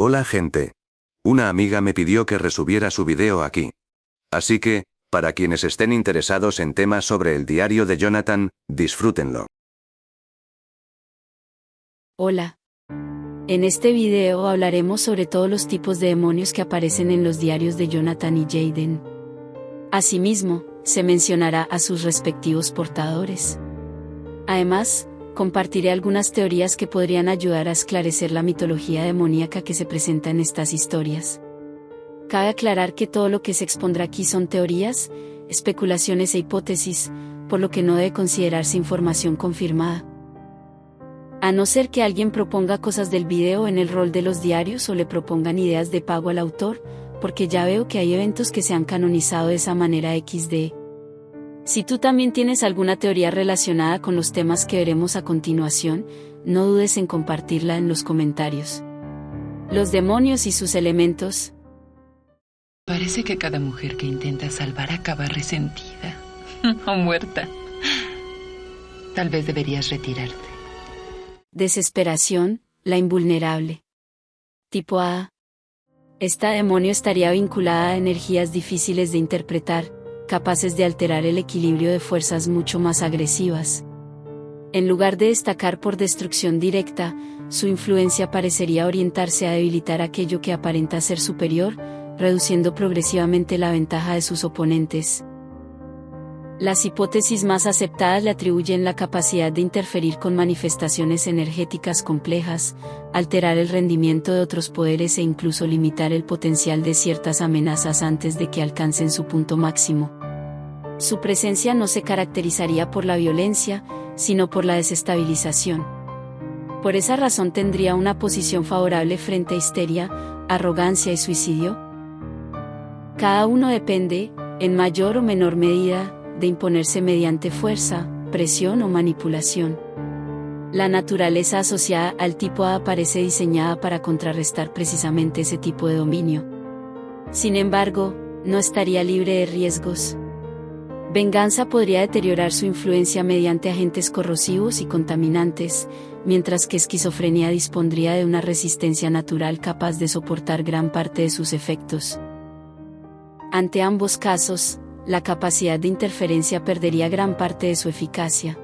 Hola gente. Una amiga me pidió que resubiera su video aquí. Así que, para quienes estén interesados en temas sobre el diario de Jonathan, disfrútenlo. Hola. En este video hablaremos sobre todos los tipos de demonios que aparecen en los diarios de Jonathan y Jayden. Asimismo, se mencionará a sus respectivos portadores. Además, compartiré algunas teorías que podrían ayudar a esclarecer la mitología demoníaca que se presenta en estas historias. Cabe aclarar que todo lo que se expondrá aquí son teorías, especulaciones e hipótesis, por lo que no debe considerarse información confirmada. A no ser que alguien proponga cosas del video en el rol de los diarios o le propongan ideas de pago al autor, porque ya veo que hay eventos que se han canonizado de esa manera XD. Si tú también tienes alguna teoría relacionada con los temas que veremos a continuación, no dudes en compartirla en los comentarios. Los demonios y sus elementos. Parece que cada mujer que intenta salvar acaba resentida o muerta. Tal vez deberías retirarte. Desesperación, la invulnerable. Tipo A. Esta demonio estaría vinculada a energías difíciles de interpretar, capaces de alterar el equilibrio de fuerzas mucho más agresivas. En lugar de destacar por destrucción directa, su influencia parecería orientarse a debilitar aquello que aparenta ser superior, reduciendo progresivamente la ventaja de sus oponentes. Las hipótesis más aceptadas le atribuyen la capacidad de interferir con manifestaciones energéticas complejas, alterar el rendimiento de otros poderes e incluso limitar el potencial de ciertas amenazas antes de que alcancen su punto máximo. Su presencia no se caracterizaría por la violencia, sino por la desestabilización. Por esa razón tendría una posición favorable frente a histeria, arrogancia y suicidio. Cada uno depende, en mayor o menor medida, de imponerse mediante fuerza, presión o manipulación. La naturaleza asociada al tipo A parece diseñada para contrarrestar precisamente ese tipo de dominio. Sin embargo, no estaría libre de riesgos. Venganza podría deteriorar su influencia mediante agentes corrosivos y contaminantes, mientras que esquizofrenia dispondría de una resistencia natural capaz de soportar gran parte de sus efectos. Ante ambos casos, la capacidad de interferencia perdería gran parte de su eficacia.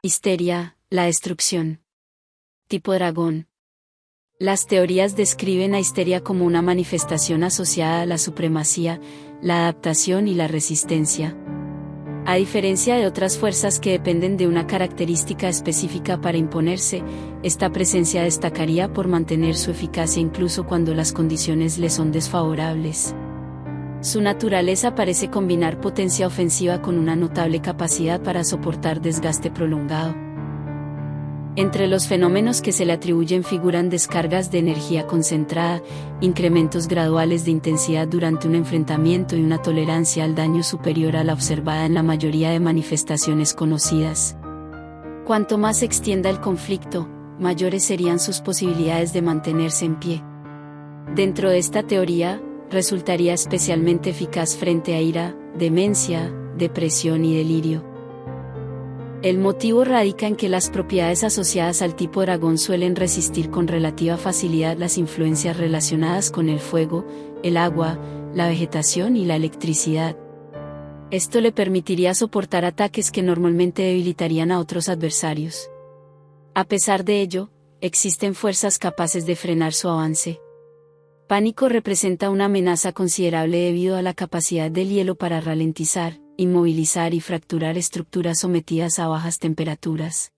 Histeria, la destrucción. Tipo dragón. Las teorías describen a histeria como una manifestación asociada a la supremacía, la adaptación y la resistencia. A diferencia de otras fuerzas que dependen de una característica específica para imponerse, esta presencia destacaría por mantener su eficacia incluso cuando las condiciones le son desfavorables. Su naturaleza parece combinar potencia ofensiva con una notable capacidad para soportar desgaste prolongado. Entre los fenómenos que se le atribuyen figuran descargas de energía concentrada, incrementos graduales de intensidad durante un enfrentamiento y una tolerancia al daño superior a la observada en la mayoría de manifestaciones conocidas. Cuanto más se extienda el conflicto, mayores serían sus posibilidades de mantenerse en pie. Dentro de esta teoría, resultaría especialmente eficaz frente a ira, demencia, depresión y delirio. El motivo radica en que las propiedades asociadas al tipo dragón suelen resistir con relativa facilidad las influencias relacionadas con el fuego, el agua, la vegetación y la electricidad. Esto le permitiría soportar ataques que normalmente debilitarían a otros adversarios. A pesar de ello, existen fuerzas capaces de frenar su avance. Pánico representa una amenaza considerable debido a la capacidad del hielo para ralentizar, inmovilizar y fracturar estructuras sometidas a bajas temperaturas.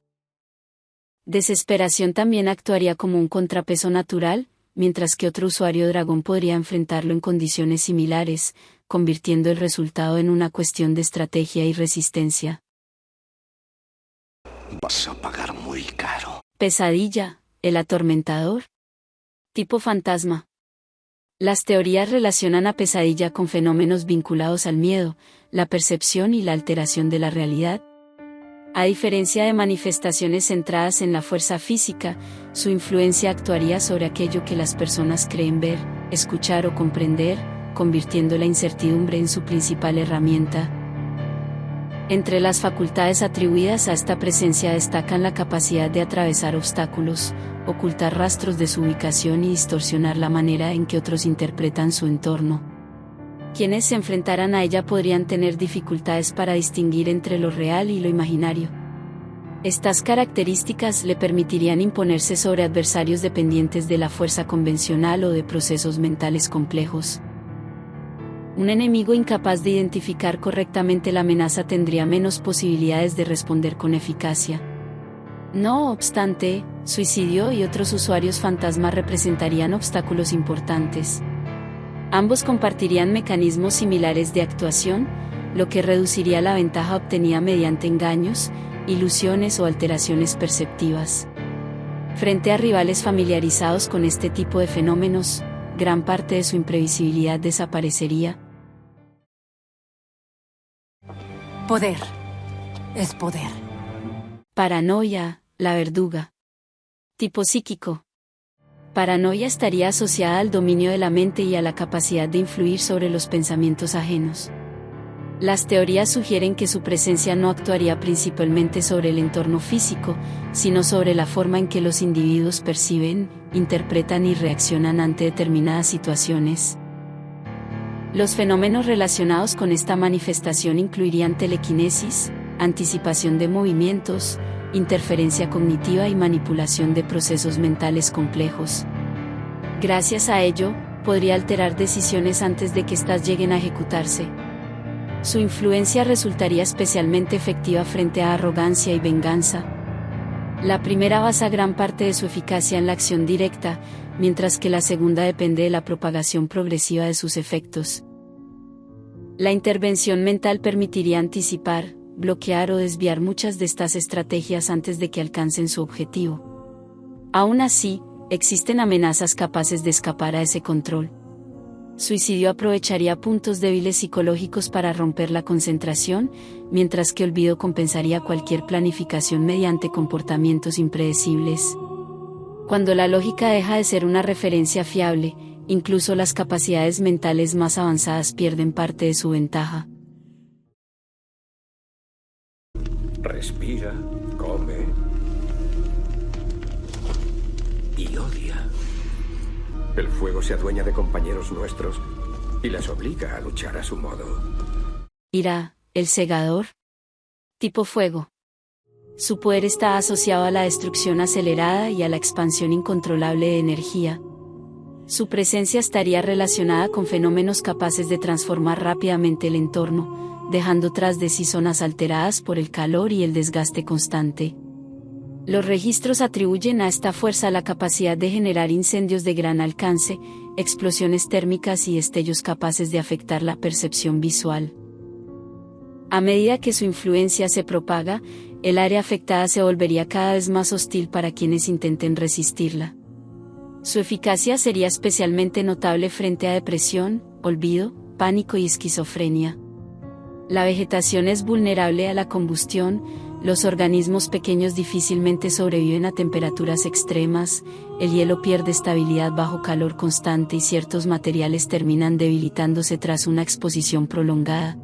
Desesperación también actuaría como un contrapeso natural, mientras que otro usuario dragón podría enfrentarlo en condiciones similares, convirtiendo el resultado en una cuestión de estrategia y resistencia. Vas a pagar muy caro. Pesadilla, el atormentador. Tipo fantasma. Las teorías relacionan a pesadilla con fenómenos vinculados al miedo, la percepción y la alteración de la realidad. A diferencia de manifestaciones centradas en la fuerza física, su influencia actuaría sobre aquello que las personas creen ver, escuchar o comprender, convirtiendo la incertidumbre en su principal herramienta. Entre las facultades atribuidas a esta presencia destacan la capacidad de atravesar obstáculos, ocultar rastros de su ubicación y distorsionar la manera en que otros interpretan su entorno. Quienes se enfrentaran a ella podrían tener dificultades para distinguir entre lo real y lo imaginario. Estas características le permitirían imponerse sobre adversarios dependientes de la fuerza convencional o de procesos mentales complejos. Un enemigo incapaz de identificar correctamente la amenaza tendría menos posibilidades de responder con eficacia. No obstante, Suicidio y otros usuarios fantasma representarían obstáculos importantes. Ambos compartirían mecanismos similares de actuación, lo que reduciría la ventaja obtenida mediante engaños, ilusiones o alteraciones perceptivas. Frente a rivales familiarizados con este tipo de fenómenos, gran parte de su imprevisibilidad desaparecería. Poder. Es poder. Paranoia, la verduga. Tipo psíquico. Paranoia estaría asociada al dominio de la mente y a la capacidad de influir sobre los pensamientos ajenos. Las teorías sugieren que su presencia no actuaría principalmente sobre el entorno físico, sino sobre la forma en que los individuos perciben, interpretan y reaccionan ante determinadas situaciones. Los fenómenos relacionados con esta manifestación incluirían telequinesis, anticipación de movimientos, interferencia cognitiva y manipulación de procesos mentales complejos. Gracias a ello, podría alterar decisiones antes de que éstas lleguen a ejecutarse. Su influencia resultaría especialmente efectiva frente a arrogancia y venganza. La primera basa gran parte de su eficacia en la acción directa, mientras que la segunda depende de la propagación progresiva de sus efectos. La intervención mental permitiría anticipar, bloquear o desviar muchas de estas estrategias antes de que alcancen su objetivo. Aún así, existen amenazas capaces de escapar a ese control. Suicidio aprovecharía puntos débiles psicológicos para romper la concentración, mientras que olvido compensaría cualquier planificación mediante comportamientos impredecibles. Cuando la lógica deja de ser una referencia fiable, incluso las capacidades mentales más avanzadas pierden parte de su ventaja. Respira, come y odia. El fuego se adueña de compañeros nuestros y les obliga a luchar a su modo. Ira, el segador. Tipo fuego. Su poder está asociado a la destrucción acelerada y a la expansión incontrolable de energía. Su presencia estaría relacionada con fenómenos capaces de transformar rápidamente el entorno, dejando tras de sí zonas alteradas por el calor y el desgaste constante. Los registros atribuyen a esta fuerza la capacidad de generar incendios de gran alcance, explosiones térmicas y destellos capaces de afectar la percepción visual. A medida que su influencia se propaga, el área afectada se volvería cada vez más hostil para quienes intenten resistirla. Su eficacia sería especialmente notable frente a depresión, olvido, pánico y esquizofrenia. La vegetación es vulnerable a la combustión, los organismos pequeños difícilmente sobreviven a temperaturas extremas, el hielo pierde estabilidad bajo calor constante y ciertos materiales terminan debilitándose tras una exposición prolongada.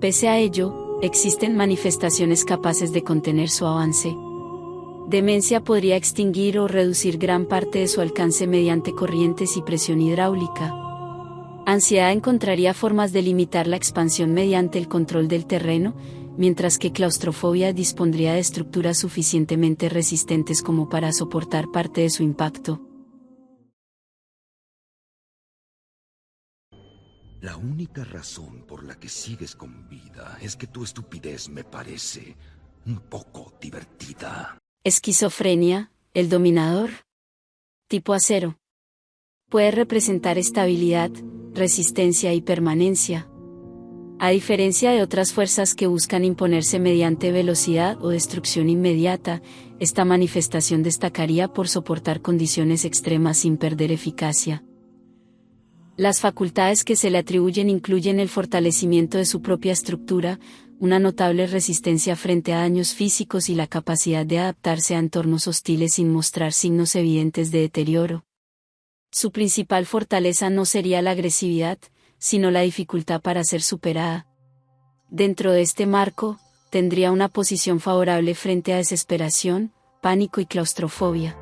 Pese a ello, existen manifestaciones capaces de contener su avance. Demencia podría extinguir o reducir gran parte de su alcance mediante corrientes y presión hidráulica. Ansiedad encontraría formas de limitar la expansión mediante el control del terreno, mientras que claustrofobia dispondría de estructuras suficientemente resistentes como para soportar parte de su impacto. La única razón por la que sigues con vida es que tu estupidez me parece un poco divertida. Esquizofrenia, el dominador. Tipo acero. Puede representar estabilidad, resistencia y permanencia. A diferencia de otras fuerzas que buscan imponerse mediante velocidad o destrucción inmediata, esta manifestación destacaría por soportar condiciones extremas sin perder eficacia. Las facultades que se le atribuyen incluyen el fortalecimiento de su propia estructura, una notable resistencia frente a daños físicos y la capacidad de adaptarse a entornos hostiles sin mostrar signos evidentes de deterioro. Su principal fortaleza no sería la agresividad, sino la dificultad para ser superada. Dentro de este marco, tendría una posición favorable frente a desesperación, pánico y claustrofobia.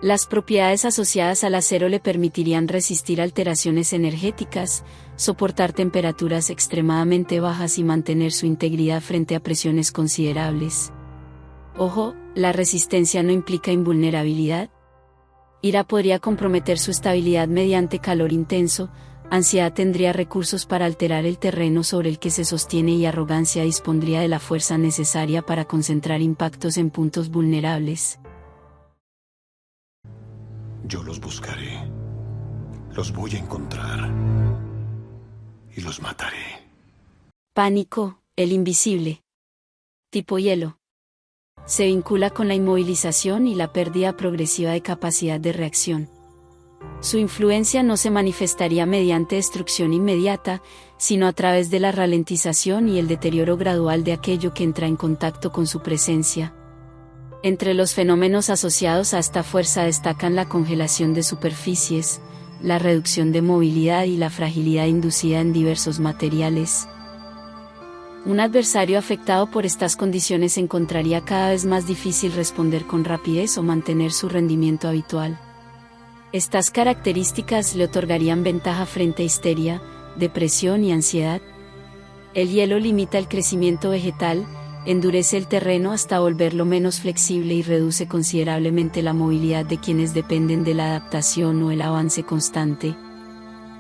Las propiedades asociadas al acero le permitirían resistir alteraciones energéticas, soportar temperaturas extremadamente bajas y mantener su integridad frente a presiones considerables. Ojo, la resistencia no implica invulnerabilidad. Ira podría comprometer su estabilidad mediante calor intenso, ansiedad tendría recursos para alterar el terreno sobre el que se sostiene y arrogancia dispondría de la fuerza necesaria para concentrar impactos en puntos vulnerables. Yo los buscaré. Los voy a encontrar. Y los mataré. Pánico, el invisible. Tipo hielo. Se vincula con la inmovilización y la pérdida progresiva de capacidad de reacción. Su influencia no se manifestaría mediante destrucción inmediata, sino a través de la ralentización y el deterioro gradual de aquello que entra en contacto con su presencia. Entre los fenómenos asociados a esta fuerza destacan la congelación de superficies, la reducción de movilidad y la fragilidad inducida en diversos materiales. Un adversario afectado por estas condiciones encontraría cada vez más difícil responder con rapidez o mantener su rendimiento habitual. Estas características le otorgarían ventaja frente a histeria, depresión y ansiedad. El hielo limita el crecimiento vegetal, endurece el terreno hasta volverlo menos flexible y reduce considerablemente la movilidad de quienes dependen de la adaptación o el avance constante.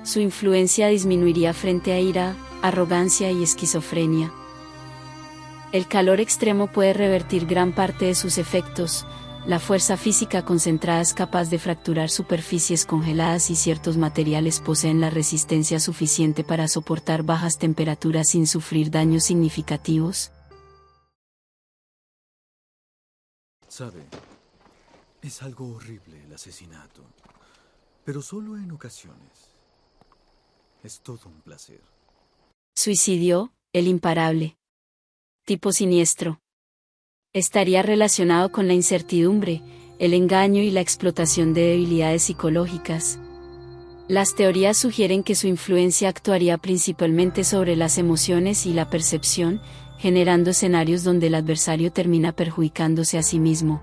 Su influencia disminuiría frente a ira, arrogancia y esquizofrenia. El calor extremo puede revertir gran parte de sus efectos. La fuerza física concentrada es capaz de fracturar superficies congeladas y ciertos materiales poseen la resistencia suficiente para soportar bajas temperaturas sin sufrir daños significativos. Sabe, es algo horrible el asesinato, pero solo en ocasiones. Es todo un placer. Suicidio, el imparable. Tipo siniestro. Estaría relacionado con la incertidumbre, el engaño y la explotación de debilidades psicológicas. Las teorías sugieren que su influencia actuaría principalmente sobre las emociones y la percepción, generando escenarios donde el adversario termina perjudicándose a sí mismo.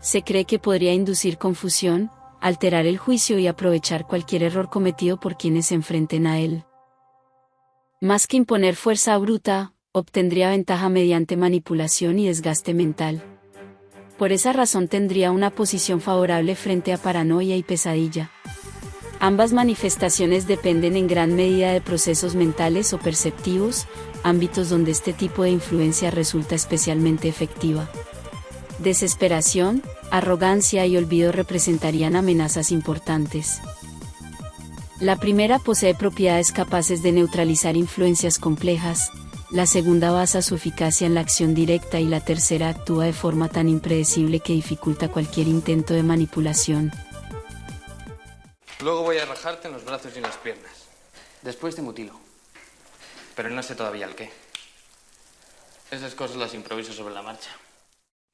Se cree que podría inducir confusión, alterar el juicio y aprovechar cualquier error cometido por quienes se enfrenten a él. Más que imponer fuerza bruta, obtendría ventaja mediante manipulación y desgaste mental. Por esa razón tendría una posición favorable frente a paranoia y pesadilla. Ambas manifestaciones dependen en gran medida de procesos mentales o perceptivos, ámbitos donde este tipo de influencia resulta especialmente efectiva. Desesperación, arrogancia y olvido representarían amenazas importantes. La primera posee propiedades capaces de neutralizar influencias complejas, la segunda basa su eficacia en la acción directa y la tercera actúa de forma tan impredecible que dificulta cualquier intento de manipulación. Luego voy a rajarte en los brazos y en las piernas. Después te mutilo. Pero no sé todavía el qué. Esas cosas las improviso sobre la marcha.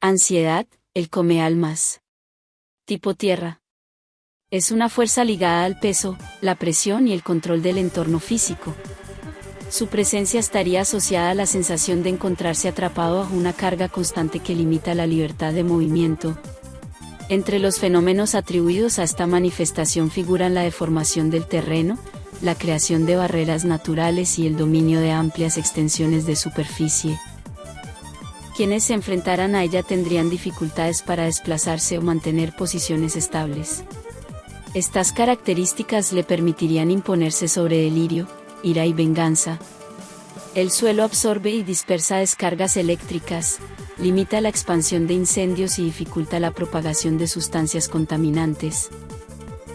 Ansiedad, el come almas. Tipo tierra. Es una fuerza ligada al peso, la presión y el control del entorno físico. Su presencia estaría asociada a la sensación de encontrarse atrapado bajo una carga constante que limita la libertad de movimiento. Entre los fenómenos atribuidos a esta manifestación figuran la deformación del terreno, la creación de barreras naturales y el dominio de amplias extensiones de superficie. Quienes se enfrentaran a ella tendrían dificultades para desplazarse o mantener posiciones estables. Estas características le permitirían imponerse sobre delirio, ira y venganza. El suelo absorbe y dispersa descargas eléctricas, limita la expansión de incendios y dificulta la propagación de sustancias contaminantes.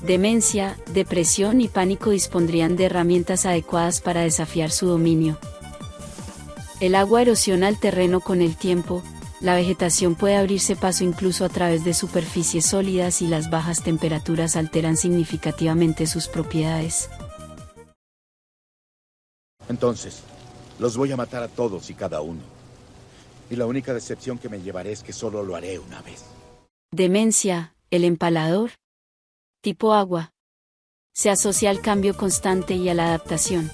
Demencia, depresión y pánico dispondrían de herramientas adecuadas para desafiar su dominio. El agua erosiona el terreno con el tiempo, la vegetación puede abrirse paso incluso a través de superficies sólidas y las bajas temperaturas alteran significativamente sus propiedades. Entonces, los voy a matar a todos y cada uno. Y la única decepción que me llevaré es que solo lo haré una vez. Demencia, el empalador. Tipo agua. Se asocia al cambio constante y a la adaptación.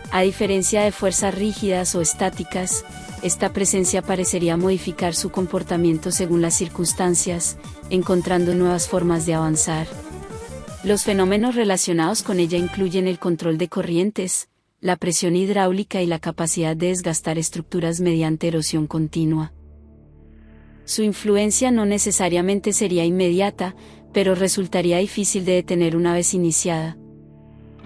A diferencia de fuerzas rígidas o estáticas, esta presencia parecería modificar su comportamiento según las circunstancias, encontrando nuevas formas de avanzar. Los fenómenos relacionados con ella incluyen el control de corrientes, la presión hidráulica y la capacidad de desgastar estructuras mediante erosión continua. Su influencia no necesariamente sería inmediata, pero resultaría difícil de detener una vez iniciada.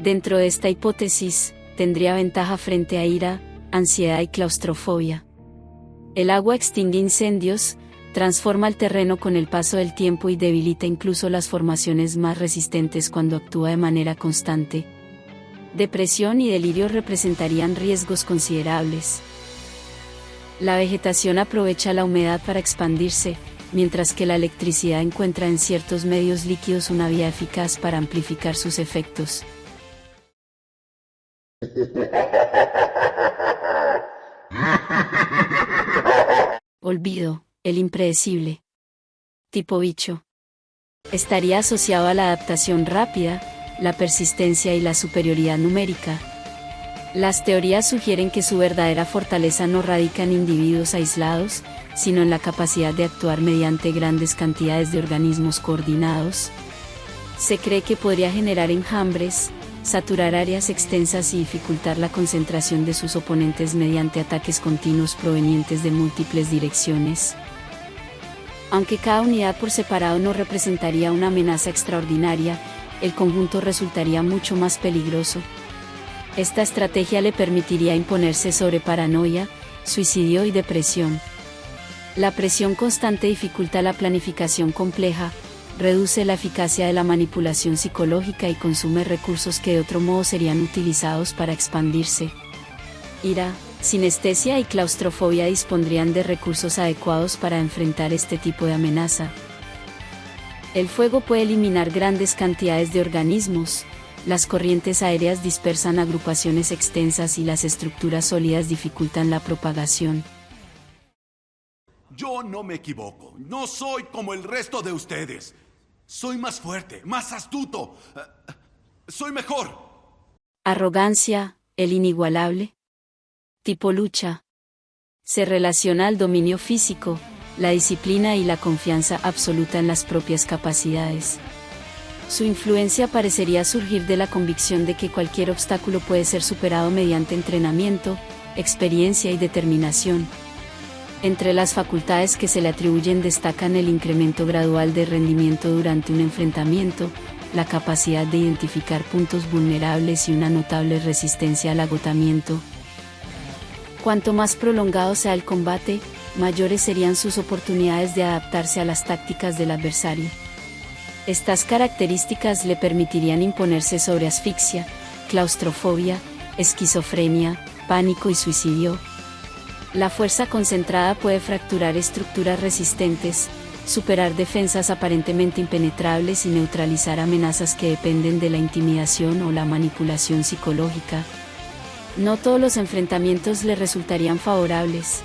Dentro de esta hipótesis, tendría ventaja frente a ira, ansiedad y claustrofobia. El agua extingue incendios, transforma el terreno con el paso del tiempo y debilita incluso las formaciones más resistentes cuando actúa de manera constante. Depresión y delirio representarían riesgos considerables. La vegetación aprovecha la humedad para expandirse, mientras que la electricidad encuentra en ciertos medios líquidos una vía eficaz para amplificar sus efectos. Olvido, el impredecible. Tipo bicho. Estaría asociado a la adaptación rápida, la persistencia y la superioridad numérica. Las teorías sugieren que su verdadera fortaleza no radica en individuos aislados, sino en la capacidad de actuar mediante grandes cantidades de organismos coordinados. Se cree que podría generar enjambres, saturar áreas extensas y dificultar la concentración de sus oponentes mediante ataques continuos provenientes de múltiples direcciones. Aunque cada unidad por separado no representaría una amenaza extraordinaria, el conjunto resultaría mucho más peligroso. Esta estrategia le permitiría imponerse sobre paranoia, suicidio y depresión. La presión constante dificulta la planificación compleja, reduce la eficacia de la manipulación psicológica y consume recursos que de otro modo serían utilizados para expandirse. Ira, sinestesia y claustrofobia dispondrían de recursos adecuados para enfrentar este tipo de amenaza. El fuego puede eliminar grandes cantidades de organismos, las corrientes aéreas dispersan agrupaciones extensas y las estructuras sólidas dificultan la propagación. Yo no me equivoco, no soy como el resto de ustedes. Soy más fuerte, más astuto. Soy mejor. Arrogancia, el inigualable. Tipo lucha. Se relaciona al dominio físico, la disciplina y la confianza absoluta en las propias capacidades. Su influencia parecería surgir de la convicción de que cualquier obstáculo puede ser superado mediante entrenamiento, experiencia y determinación. Entre las facultades que se le atribuyen destacan el incremento gradual de rendimiento durante un enfrentamiento, la capacidad de identificar puntos vulnerables y una notable resistencia al agotamiento. Cuanto más prolongado sea el combate, mayores serían sus oportunidades de adaptarse a las tácticas del adversario. Estas características le permitirían imponerse sobre asfixia, claustrofobia, esquizofrenia, pánico y suicidio. La fuerza concentrada puede fracturar estructuras resistentes, superar defensas aparentemente impenetrables y neutralizar amenazas que dependen de la intimidación o la manipulación psicológica. No todos los enfrentamientos le resultarían favorables.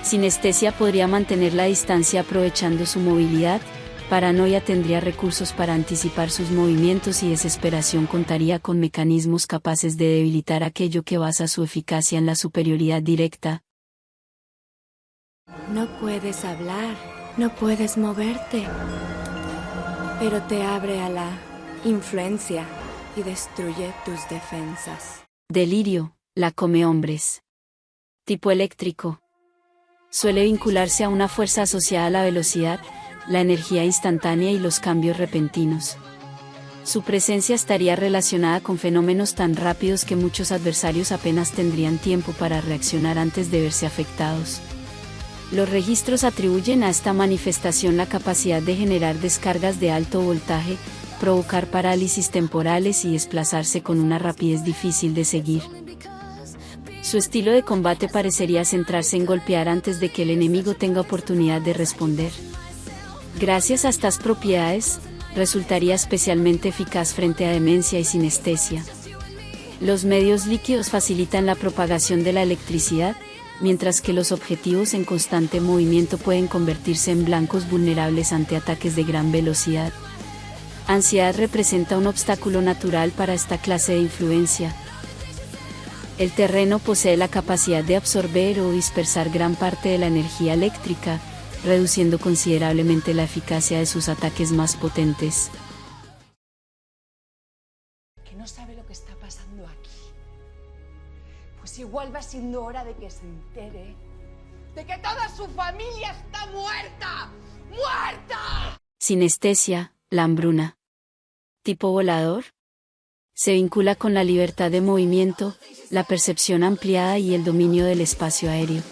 Sinestesia podría mantener la distancia aprovechando su movilidad, paranoia tendría recursos para anticipar sus movimientos y desesperación contaría con mecanismos capaces de debilitar aquello que basa su eficacia en la superioridad directa. No puedes hablar, no puedes moverte, pero te abre a la influencia y destruye tus defensas. Delirio, la come hombres. Tipo eléctrico. Suele vincularse a una fuerza asociada a la velocidad, la energía instantánea y los cambios repentinos. Su presencia estaría relacionada con fenómenos tan rápidos que muchos adversarios apenas tendrían tiempo para reaccionar antes de verse afectados. Los registros atribuyen a esta manifestación la capacidad de generar descargas de alto voltaje, provocar parálisis temporales y desplazarse con una rapidez difícil de seguir. Su estilo de combate parecería centrarse en golpear antes de que el enemigo tenga oportunidad de responder. Gracias a estas propiedades, resultaría especialmente eficaz frente a demencia y sinestesia. Los medios líquidos facilitan la propagación de la electricidad, mientras que los objetivos en constante movimiento pueden convertirse en blancos vulnerables ante ataques de gran velocidad. Ansiedad representa un obstáculo natural para esta clase de influencia. El terreno posee la capacidad de absorber o dispersar gran parte de la energía eléctrica, reduciendo considerablemente la eficacia de sus ataques más potentes. Que no sabe lo que está pasando aquí. Pues igual va siendo hora de que se entere de que toda su familia está muerta. ¡Muerta! Sinestesia, la hambruna. Tipo volador. Se vincula con la libertad de movimiento, la percepción ampliada y el dominio del espacio aéreo.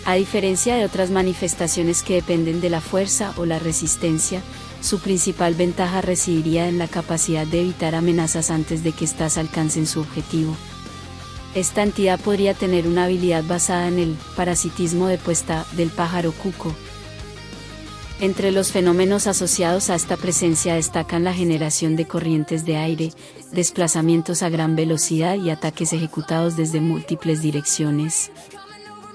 A diferencia de otras manifestaciones que dependen de la fuerza o la resistencia, su principal ventaja residiría en la capacidad de evitar amenazas antes de que éstas alcancen su objetivo. Esta entidad podría tener una habilidad basada en el parasitismo de puesta del pájaro cuco. Entre los fenómenos asociados a esta presencia destacan la generación de corrientes de aire, desplazamientos a gran velocidad y ataques ejecutados desde múltiples direcciones.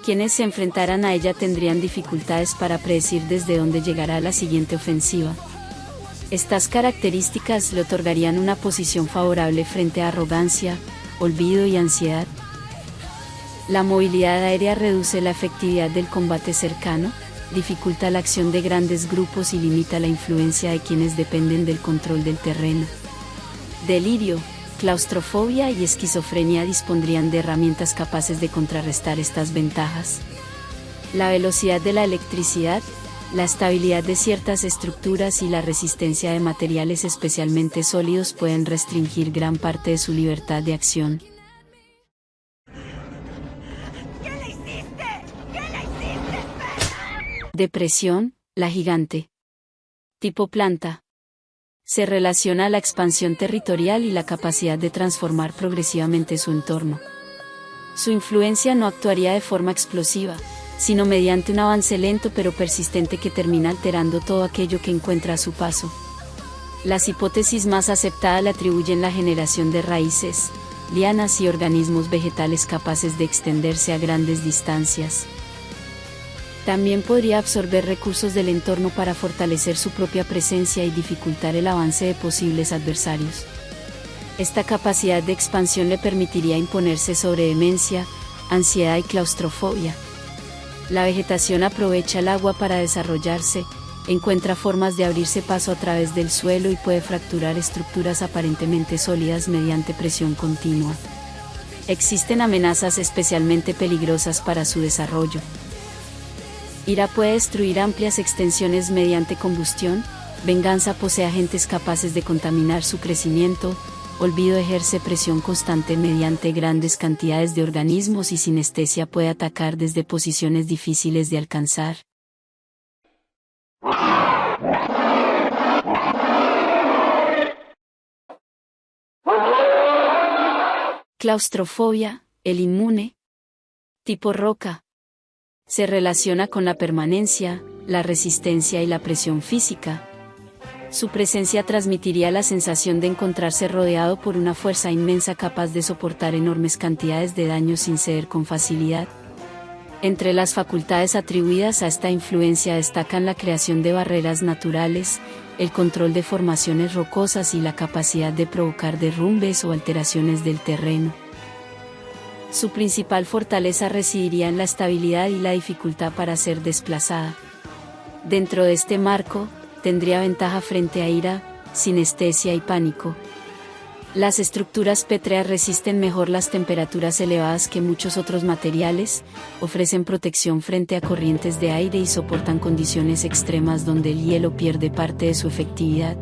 Quienes se enfrentaran a ella tendrían dificultades para predecir desde dónde llegará la siguiente ofensiva. Estas características le otorgarían una posición favorable frente a arrogancia, olvido y ansiedad. La movilidad aérea reduce la efectividad del combate cercano, dificulta la acción de grandes grupos y limita la influencia de quienes dependen del control del terreno. Delirio, claustrofobia y esquizofrenia dispondrían de herramientas capaces de contrarrestar estas ventajas. La velocidad de la electricidad, la estabilidad de ciertas estructuras y la resistencia de materiales especialmente sólidos pueden restringir gran parte de su libertad de acción. Depresión, la gigante. Tipo planta. Se relaciona a la expansión territorial y la capacidad de transformar progresivamente su entorno. Su influencia no actuaría de forma explosiva, sino mediante un avance lento pero persistente que termina alterando todo aquello que encuentra a su paso. Las hipótesis más aceptadas le atribuyen la generación de raíces, lianas y organismos vegetales capaces de extenderse a grandes distancias. También podría absorber recursos del entorno para fortalecer su propia presencia y dificultar el avance de posibles adversarios. Esta capacidad de expansión le permitiría imponerse sobre demencia, ansiedad y claustrofobia. La vegetación aprovecha el agua para desarrollarse, encuentra formas de abrirse paso a través del suelo y puede fracturar estructuras aparentemente sólidas mediante presión continua. Existen amenazas especialmente peligrosas para su desarrollo. Ira puede destruir amplias extensiones mediante combustión, venganza posee agentes capaces de contaminar su crecimiento, olvido ejerce presión constante mediante grandes cantidades de organismos y sinestesia puede atacar desde posiciones difíciles de alcanzar. Claustrofobia, el inmune. Tipo roca. Se relaciona con la permanencia, la resistencia y la presión física. Su presencia transmitiría la sensación de encontrarse rodeado por una fuerza inmensa capaz de soportar enormes cantidades de daño sin ceder con facilidad. Entre las facultades atribuidas a esta influencia destacan la creación de barreras naturales, el control de formaciones rocosas y la capacidad de provocar derrumbes o alteraciones del terreno. Su principal fortaleza residiría en la estabilidad y la dificultad para ser desplazada. Dentro de este marco, tendría ventaja frente a ira, sinestesia y pánico. Las estructuras pétreas resisten mejor las temperaturas elevadas que muchos otros materiales, ofrecen protección frente a corrientes de aire y soportan condiciones extremas donde el hielo pierde parte de su efectividad.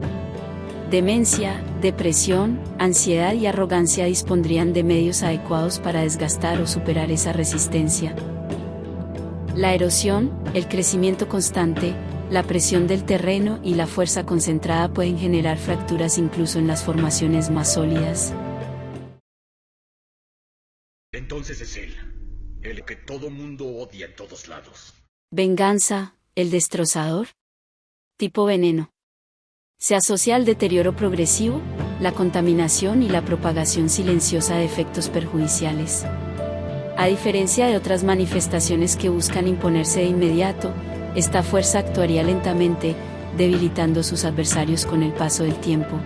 Demencia, depresión, ansiedad y arrogancia dispondrían de medios adecuados para desgastar o superar esa resistencia. La erosión, el crecimiento constante, la presión del terreno y la fuerza concentrada pueden generar fracturas incluso en las formaciones más sólidas. Entonces es él, el que todo mundo odia en todos lados. Venganza, el destrozador. Tipo veneno. Se asocia al deterioro progresivo, la contaminación y la propagación silenciosa de efectos perjudiciales. A diferencia de otras manifestaciones que buscan imponerse de inmediato, esta fuerza actuaría lentamente, debilitando sus adversarios con el paso del tiempo.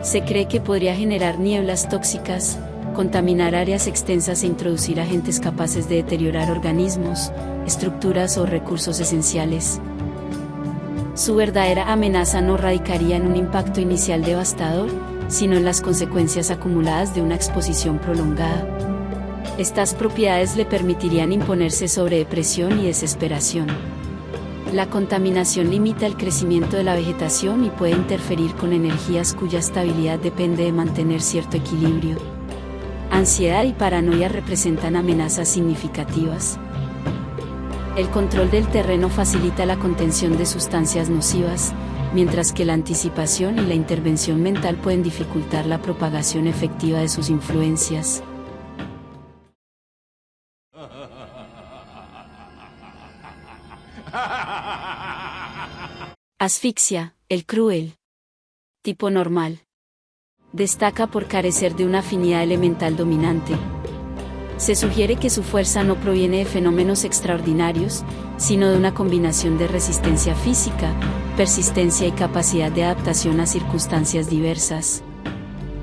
Se cree que podría generar nieblas tóxicas, contaminar áreas extensas e introducir agentes capaces de deteriorar organismos, estructuras o recursos esenciales. Su verdadera amenaza no radicaría en un impacto inicial devastador, sino en las consecuencias acumuladas de una exposición prolongada. Estas propiedades le permitirían imponerse sobre depresión y desesperación. La contaminación limita el crecimiento de la vegetación y puede interferir con energías cuya estabilidad depende de mantener cierto equilibrio. Ansiedad y paranoia representan amenazas significativas. El control del terreno facilita la contención de sustancias nocivas, mientras que la anticipación y la intervención mental pueden dificultar la propagación efectiva de sus influencias. Asfixia, el cruel. Tipo normal. Destaca por carecer de una afinidad elemental dominante. Se sugiere que su fuerza no proviene de fenómenos extraordinarios, sino de una combinación de resistencia física, persistencia y capacidad de adaptación a circunstancias diversas.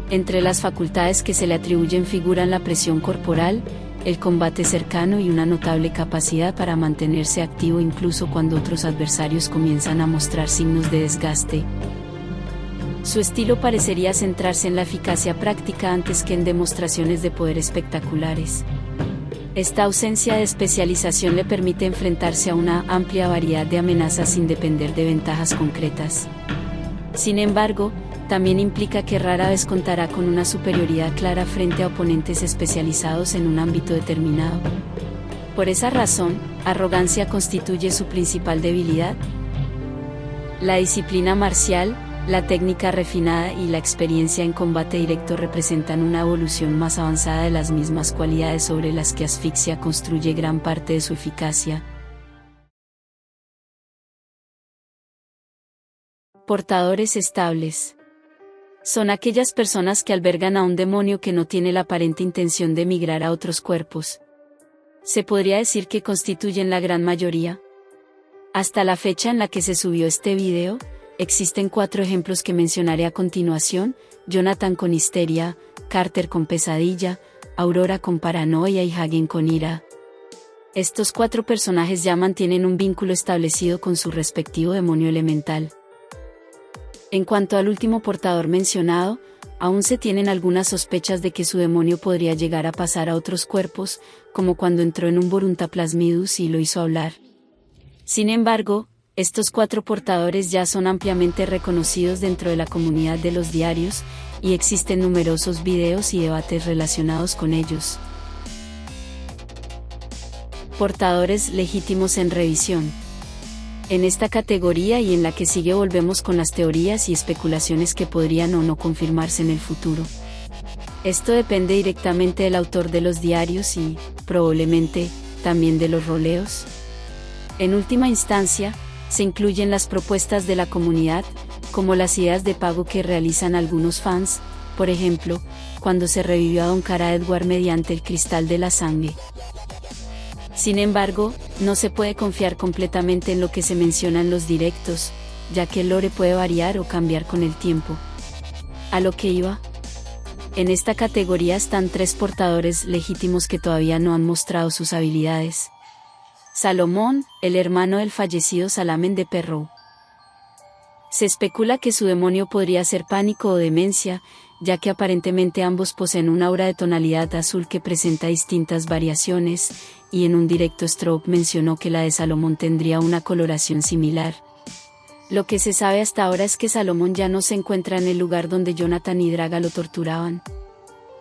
Entre las facultades que se le atribuyen figuran la presión corporal, el combate cercano y una notable capacidad para mantenerse activo incluso cuando otros adversarios comienzan a mostrar signos de desgaste. Su estilo parecería centrarse en la eficacia práctica antes que en demostraciones de poder espectaculares. Esta ausencia de especialización le permite enfrentarse a una amplia variedad de amenazas sin depender de ventajas concretas. Sin embargo, también implica que rara vez contará con una superioridad clara frente a oponentes especializados en un ámbito determinado. Por esa razón, arrogancia constituye su principal debilidad. La disciplina marcial, la técnica refinada y la experiencia en combate directo representan una evolución más avanzada de las mismas cualidades sobre las que Asfixia construye gran parte de su eficacia. Portadores estables. Son aquellas personas que albergan a un demonio que no tiene la aparente intención de migrar a otros cuerpos. Se podría decir que constituyen la gran mayoría. Hasta la fecha en la que se subió este video, existen 4 ejemplos que mencionaré a continuación: Jonathan con histeria, Carter con pesadilla, Aurora con paranoia y Hagen con ira. Estos 4 personajes ya mantienen un vínculo establecido con su respectivo demonio elemental. En cuanto al último portador mencionado, aún se tienen algunas sospechas de que su demonio podría llegar a pasar a otros cuerpos, como cuando entró en un Borunta Plasmidus y lo hizo hablar. Sin embargo, estos 4 portadores ya son ampliamente reconocidos dentro de la comunidad de los diarios, y existen numerosos videos y debates relacionados con ellos. Portadores legítimos en revisión. En esta categoría y en la que sigue volvemos con las teorías y especulaciones que podrían o no confirmarse en el futuro. Esto depende directamente del autor de los diarios y, probablemente, también de los roleos. En última instancia, se incluyen las propuestas de la comunidad, como las ideas de pago que realizan algunos fans, por ejemplo, cuando se revivió a Don Cara Edward mediante el cristal de la sangre. Sin embargo, no se puede confiar completamente en lo que se menciona en los directos, ya que el lore puede variar o cambiar con el tiempo. ¿A lo que iba? En esta categoría están 3 portadores legítimos que todavía no han mostrado sus habilidades. Salomón, el hermano del fallecido Salamen de Perrow. Se especula que su demonio podría ser pánico o demencia, ya que aparentemente ambos poseen una aura de tonalidad azul que presenta distintas variaciones, y en un directo Stroke mencionó que la de Salomón tendría una coloración similar. Lo que se sabe hasta ahora es que Salomón ya no se encuentra en el lugar donde Jonathan y Draga lo torturaban.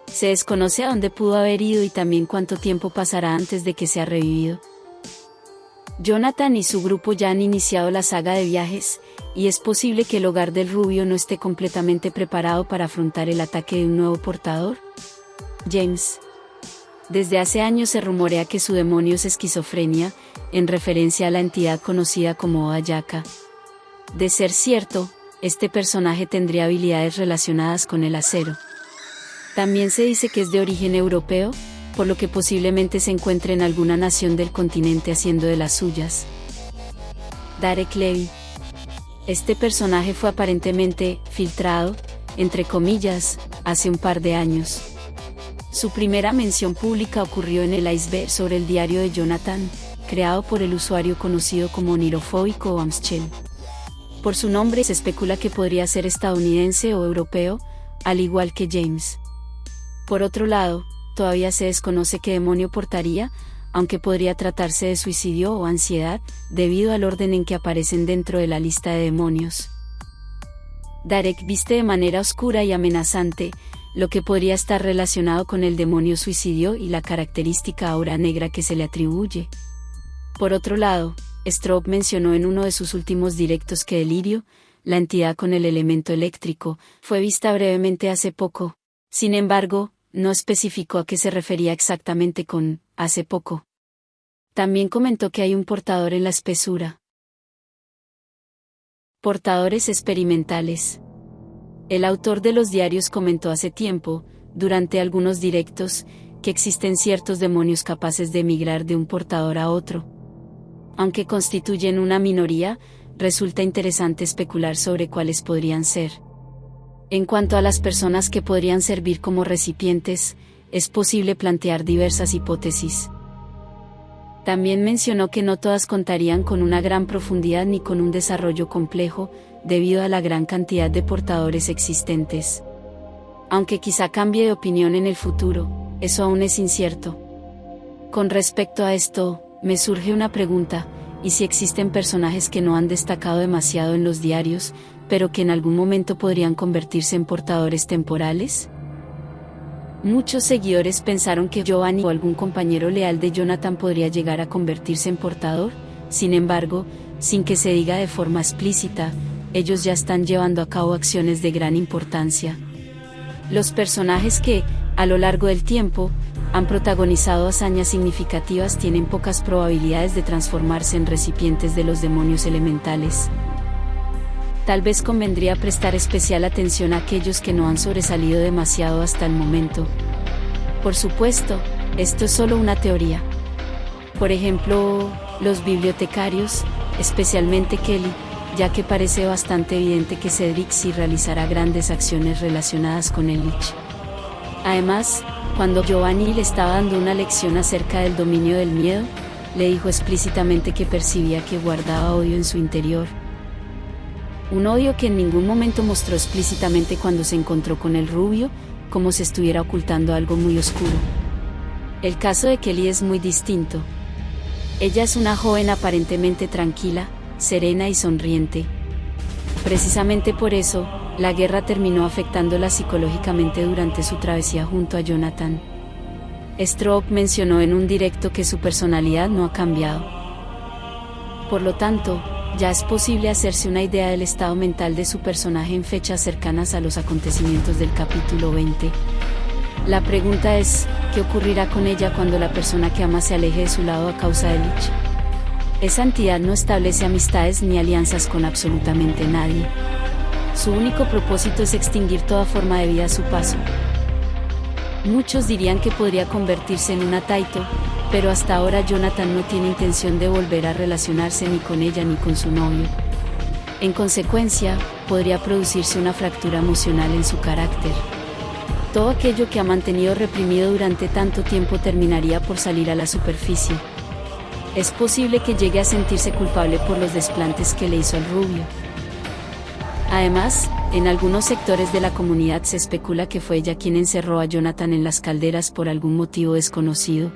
Se desconoce a dónde pudo haber ido y también cuánto tiempo pasará antes de que sea revivido. Jonathan y su grupo ya han iniciado la saga de viajes, y es posible que el hogar del rubio no esté completamente preparado para afrontar el ataque de un nuevo portador. James. Desde hace años se rumorea que su demonio es esquizofrenia, en referencia a la entidad conocida como Ayaka. De ser cierto, este personaje tendría habilidades relacionadas con el acero. También se dice que es de origen europeo, por lo que posiblemente se encuentre en alguna nación del continente haciendo de las suyas. Derek Levy. Este personaje fue aparentemente filtrado, entre comillas, hace un par de años. Su primera mención pública ocurrió en el iceberg sobre el diario de Jonathan, creado por el usuario conocido como Nirofóbico o Amschel. Por su nombre se especula que podría ser estadounidense o europeo, al igual que James. Por otro lado, todavía se desconoce qué demonio portaría, aunque podría tratarse de suicidio o ansiedad, debido al orden en que aparecen dentro de la lista de demonios. Darek viste de manera oscura y amenazante, lo que podría estar relacionado con el demonio suicidio y la característica aura negra que se le atribuye. Por otro lado, Strobe mencionó en uno de sus últimos directos que Delirio, la entidad con el elemento eléctrico, fue vista brevemente hace poco. Sin embargo, no especificó a qué se refería exactamente con hace poco. También comentó que hay un portador en la espesura. Portadores experimentales. El autor de los diarios comentó hace tiempo, durante algunos directos, que existen ciertos demonios capaces de migrar de un portador a otro. Aunque constituyen una minoría, resulta interesante especular sobre cuáles podrían ser. En cuanto a las personas que podrían servir como recipientes, es posible plantear diversas hipótesis. También mencionó que no todas contarían con una gran profundidad ni con un desarrollo complejo, debido a la gran cantidad de portadores existentes. Aunque quizá cambie de opinión en el futuro, eso aún es incierto. Con respecto a esto, me surge una pregunta: ¿y si existen personajes que no han destacado demasiado en los diarios, pero que en algún momento podrían convertirse en portadores temporales? Muchos seguidores pensaron que Giovanni o algún compañero leal de Jonathan podría llegar a convertirse en portador. Sin embargo, sin que se diga de forma explícita, ellos ya están llevando a cabo acciones de gran importancia. Los personajes que, a lo largo del tiempo, han protagonizado hazañas significativas tienen pocas probabilidades de transformarse en recipientes de los demonios elementales. Tal vez convendría prestar especial atención a aquellos que no han sobresalido demasiado hasta el momento. Por supuesto, esto es solo una teoría. Por ejemplo, los bibliotecarios, especialmente Kelly, ya que parece bastante evidente que Cedric sí realizará grandes acciones relacionadas con el Lich. Además, cuando Giovanni le estaba dando una lección acerca del dominio del miedo, le dijo explícitamente que percibía que guardaba odio en su interior. Un odio que en ningún momento mostró explícitamente cuando se encontró con el rubio, como si estuviera ocultando algo muy oscuro. El caso de Kelly es muy distinto. Ella es una joven aparentemente tranquila, serena y sonriente. Precisamente por eso, la guerra terminó afectándola psicológicamente durante su travesía junto a Jonathan. Strobe mencionó en un directo que su personalidad no ha cambiado. Por lo tanto, ya es posible hacerse una idea del estado mental de su personaje en fechas cercanas a los acontecimientos del capítulo 20. La pregunta es, ¿qué ocurrirá con ella cuando la persona que ama se aleje de su lado a causa del Lich? Esa entidad no establece amistades ni alianzas con absolutamente nadie. Su único propósito es extinguir toda forma de vida a su paso. Muchos dirían que podría convertirse en una Taito, pero hasta ahora Jonathan no tiene intención de volver a relacionarse ni con ella ni con su novio. En consecuencia, podría producirse una fractura emocional en su carácter. Todo aquello que ha mantenido reprimido durante tanto tiempo terminaría por salir a la superficie. Es posible que llegue a sentirse culpable por los desplantes que le hizo al rubio. Además, en algunos sectores de la comunidad se especula que fue ella quien encerró a Jonathan en las calderas por algún motivo desconocido.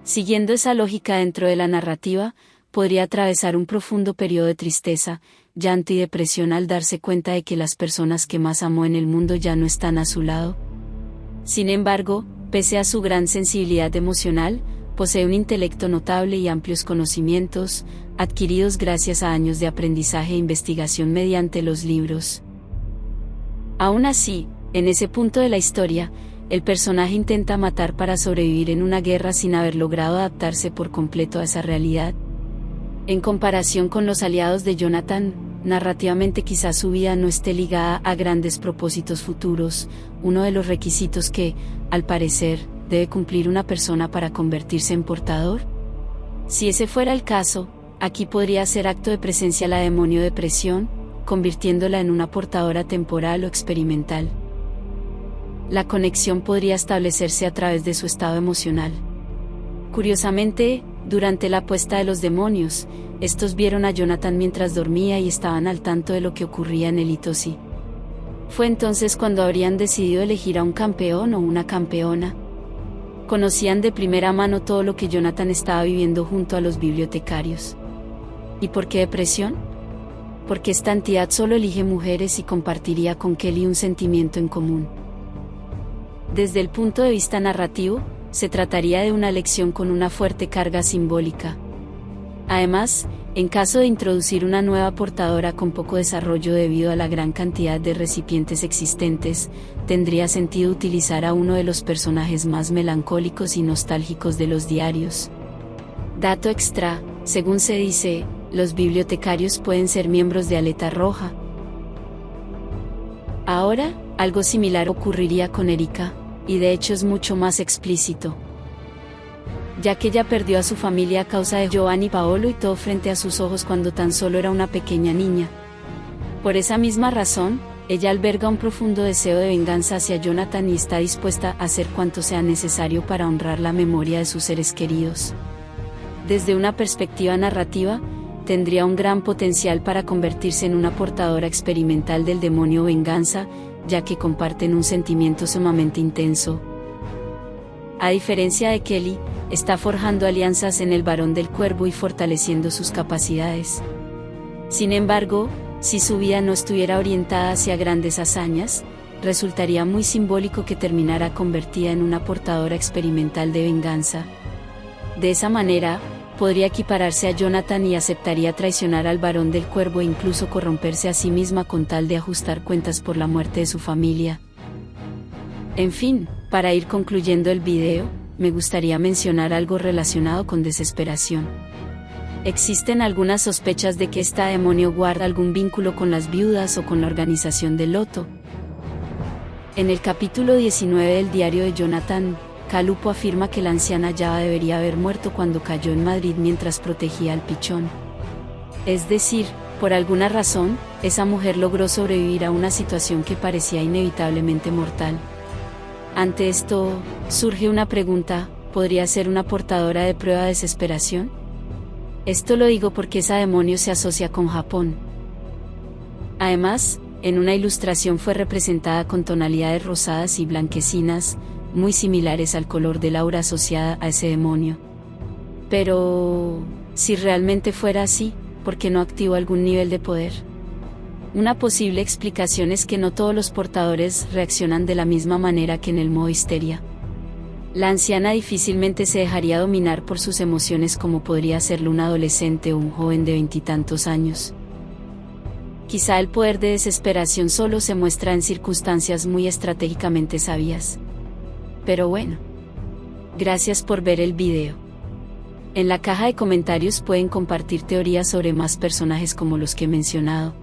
Siguiendo esa lógica dentro de la narrativa, podría atravesar un profundo periodo de tristeza, llanto y depresión al darse cuenta de que las personas que más amó en el mundo ya no están a su lado. Sin embargo, pese a su gran sensibilidad emocional, posee un intelecto notable y amplios conocimientos, adquiridos gracias a años de aprendizaje e investigación mediante los libros. Aún así, en ese punto de la historia, el personaje intenta matar para sobrevivir en una guerra sin haber logrado adaptarse por completo a esa realidad. En comparación con los aliados de Jonathan, narrativamente quizás su vida no esté ligada a grandes propósitos futuros, uno de los requisitos que, al parecer, debe cumplir una persona para convertirse en portador. Si ese fuera el caso, Aquí podría ser acto de presencia la demonio depresión, convirtiéndola en una portadora temporal o experimental. La conexión podría establecerse a través de su estado emocional. Curiosamente, durante la puesta de los demonios, estos vieron a Jonathan mientras dormía y estaban al tanto de lo que ocurría en el Itosi. Fue entonces cuando habrían decidido elegir a un campeón o una campeona. Conocían de primera mano todo lo que Jonathan estaba viviendo junto a los bibliotecarios. ¿Y por qué depresión? Porque esta entidad solo elige mujeres y compartiría con Kelly un sentimiento en común. Desde el punto de vista narrativo, se trataría de una lección con una fuerte carga simbólica. Además, en caso de introducir una nueva portadora con poco desarrollo debido a la gran cantidad de recipientes existentes, tendría sentido utilizar a uno de los personajes más melancólicos y nostálgicos de los diarios. Dato extra, según se dice, los bibliotecarios pueden ser miembros de Aleta Roja. Ahora, algo similar ocurriría con Erika, y de hecho es mucho más explícito, ya que ella perdió a su familia a causa de Giovanni Paolo y todo frente a sus ojos cuando tan solo era una pequeña niña. Por esa misma razón, ella alberga un profundo deseo de venganza hacia Jonathan y está dispuesta a hacer cuanto sea necesario para honrar la memoria de sus seres queridos. Desde una perspectiva narrativa, tendría un gran potencial para convertirse en una portadora experimental del demonio venganza, ya que comparten un sentimiento sumamente intenso. A diferencia de Kelly, está forjando alianzas en el Varón del Cuervo y fortaleciendo sus capacidades. Sin embargo, si su vida no estuviera orientada hacia grandes hazañas, resultaría muy simbólico que terminara convertida en una portadora experimental de venganza. De esa manera, podría equipararse a Jonathan y aceptaría traicionar al Varón del Cuervo e incluso corromperse a sí misma con tal de ajustar cuentas por la muerte de su familia. En fin, para ir concluyendo el video, me gustaría mencionar algo relacionado con desesperación. Existen algunas sospechas de que esta demonio guarda algún vínculo con las viudas o con la organización del Loto. En el capítulo 19 del diario de Jonathan, Calupo afirma que la anciana ya debería haber muerto cuando cayó en Madrid mientras protegía al pichón. Es decir, por alguna razón, esa mujer logró sobrevivir a una situación que parecía inevitablemente mortal. Ante esto, surge una pregunta: ¿podría ser una portadora de prueba de desesperación? Esto lo digo porque esa demonio se asocia con Japón. Además, en una ilustración fue representada con tonalidades rosadas y blanquecinas, muy similares al color del aura asociada a ese demonio. Pero, si realmente fuera así, ¿por qué no activó algún nivel de poder? Una posible explicación es que no todos los portadores reaccionan de la misma manera que en el modo histeria. La anciana difícilmente se dejaría dominar por sus emociones como podría hacerlo un adolescente o un joven de 20 y tantos años. Quizá el poder de desesperación solo se muestra en circunstancias muy estratégicamente sabias. Pero bueno. Gracias por ver el video. En la caja de comentarios pueden compartir teorías sobre más personajes como los que he mencionado.